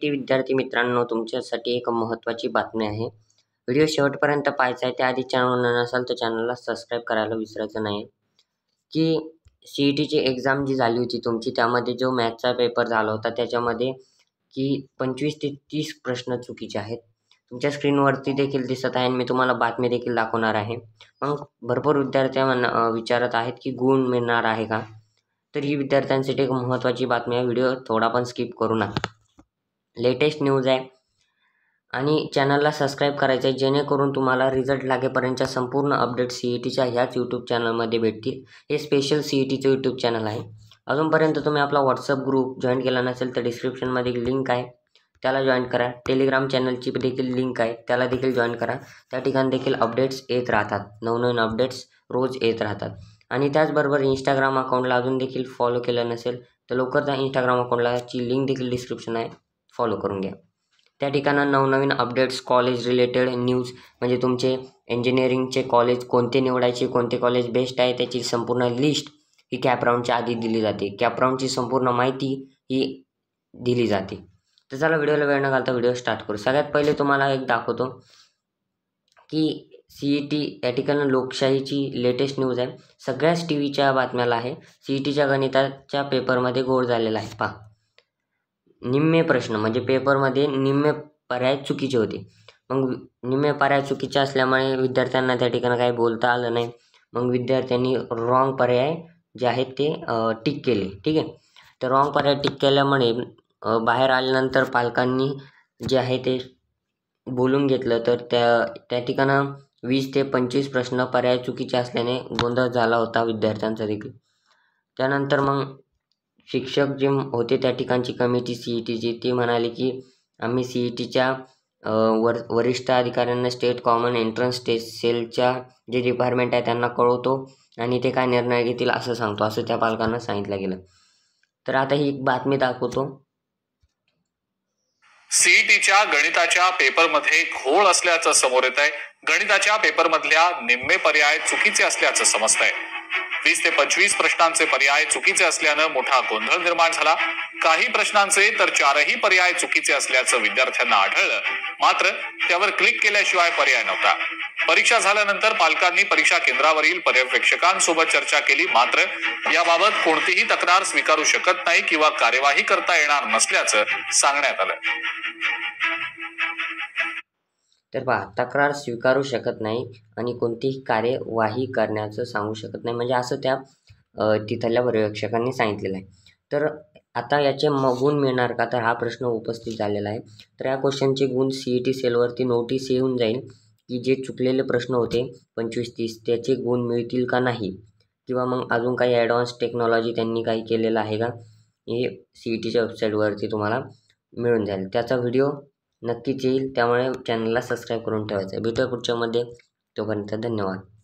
विद्यार्थी मित्रांनो, तुमच्यासाठी एक महत्त्वाची बातमी आहे. व्हिडिओ शेवटपर्यंत पाहायचा आहे. त्याआधी चॅनलवर नसाल तर चॅनलला सबस्क्राईब करायला विसरायचं नाही. की CETची एक्झाम जी झाली होती तुमची, त्यामध्ये जो मॅथ्सचा पेपर झाला होता त्याच्यामध्ये की 25 ते 30 प्रश्न चुकीचे आहेत. तुमच्या स्क्रीनवरती देखील दिसत आहे आणि मी तुम्हाला बातमी देखील दाखवणार आहे. मग भरपूर विद्यार्थी विचारत आहेत की गुण मिळणार आहे का? तर ही विद्यार्थ्यांसाठी एक महत्त्वाची बातमी आहे. व्हिडिओ थोडा पण स्किप करू नका. लेटेस्ट न्यूज आहे आणि चॅनलला सबस्क्राईब करायचं आहे, जेणेकरून तुम्हाला रिझल्ट लागेपर्यंतच्या संपूर्ण अपडेट CETच्या ह्याच यूट्यूब चॅनलमध्ये भेटतील. हे स्पेशल CETचं यूट्यूब चॅनल आहे. अजूनपर्यंत तुम्ही आपला व्हॉट्सअप ग्रुप जॉईन केला नसेल तर डिस्क्रिप्शनमध्ये लिंक आहे, त्याला जॉईन करा. टेलिग्राम चॅनलची देखील लिंक आहे, त्याला देखील जॉईन करा. त्या ठिकाणी देखील अपडेट्स येत राहतात, नवनवीन अपडेट्स रोज येत राहतात. आणि त्याचबरोबर इंस्टाग्राम अकाउंटला अजून देखील फॉलो केलं नसेल तर लवकर त्या इंस्टाग्राम अकाउंटलाची लिंक देखील डिस्क्रिप्शन आहे, फॉलो करून घ्या. त्या ठिकाणी नवनवीन अपडेट्स, कॉलेज रिलेटेड न्यूज, म्हणजे तुमचे इंजिनिअरिंगचे कॉलेज कोणते निवडायचे, कोणते कॉलेज बेस्ट आहे, त्याची संपूर्ण लिस्ट ही कॅप राऊंडच्या आधी दिली जाते. कॅप राऊंडची संपूर्ण माहिती ही दिली जाते. तर चला व्हिडिओला वेळ न घालता व्हिडिओ स्टार्ट करू. सगळ्यात पहिले तुम्हाला एक दाखवतो की CET या ठिकाणी लोकशाहीची लेटेस्ट न्यूज आहे. सगळ्याच टीव्हीच्या बातम्याला आहे. CETच्या गणिताच्या पेपरमध्ये घोळ झालेला आहे. पहा, निम्मे प्रश्न म्हणजे पेपरमध्ये निम्मे पर्याय चुकीचे होते. मग निम्मे पर्याय चुकीचे असल्यामुळे विद्यार्थ्यांना त्या ठिकाणी काही बोलता आलं नाही. मग विद्यार्थ्यांनी रॉंग पर्याय जे आहेत ते टिक केले. ठीक आहे. तर रॉंग पर्याय टिक केल्यामुळे बाहेर आल्यानंतर पालकांनी जे आहे ते बोलून घेतलं. तर त्या ठिकाणं 20 ते 25 प्रश्न पर्याय चुकीचे असल्याने गोंधळ झाला होता विद्यार्थ्यांचा देखील. त्यानंतर मग शिक्षक जे होते त्या ठिकाणची कमिटी CETची, ती म्हणाली की आम्ही CETच्या वरिष्ठ अधिकाऱ्यांना स्टेट कॉमन एंट्रन्स टेस्ट सेलच्या जे डिपार्टमेंट आहे त्यांना कळवतो आणि ते काय निर्णय घेतील असं सांगतो, असं त्या पालकांना सांगितलं गेलं. तर आता ही एक बातमी दाखवतो. CETच्या गणिताच्या पेपरमध्ये घोळ असल्याचं समोर येत आहे. गणिताच्या पेपरमधल्या निम्मे पर्याय चुकीचे असल्याचं समजतंय. 20 ते 25 प्रश्नांचे पर्याय चुकीचे असल्यानं मोठा गोंधळ निर्माण झाला. काही प्रश्नांचे तर 4ही पर्याय चुकीचे असल्याचं विद्यार्थ्यांना आढळलं. मात्र त्यावर क्लिक केल्याशिवाय पर्याय नव्हता. परीक्षा झाल्यानंतर पालकांनी परीक्षा केंद्रावरील पर्यवेक्षकांसोबत चर्चा केली. मात्र याबाबत कोणतीही तक्रार स्वीकारू शकत नाही किंवा कार्यवाही करता येणार नसल्याचं सांगण्यात आलं. तर पहा, तक्रार स्वीकारू शकत नाही आणि कोणतीही कार्यवाही करण्याचं सांगू शकत नाही, म्हणजे असं त्या तिथल्या पर्यवेक्षकांनी सांगितलेलं आहे. तर आता याचे गुण मिळणार का, तर हा प्रश्न उपस्थित झालेला आहे. तर या क्वेश्चनचे गुण CET सेलवरती नोटीस येऊन जाईल की जे चुकलेले प्रश्न होते 25-30 त्याचे गुण मिळतील का नाही, किंवा मग अजून काही ॲडव्हान्स टेक्नॉलॉजी त्यांनी काही केलेलं आहे का, हे CETच्या वेबसाईटवरती तुम्हाला मिळून जाईल. त्याचा व्हिडिओ नक्कीच येईल, त्यामुळे चॅनलला सबस्क्राईब करून ठेवायचं आहे. भेटूया पुढच्यामध्ये. तोपर्यंत धन्यवाद.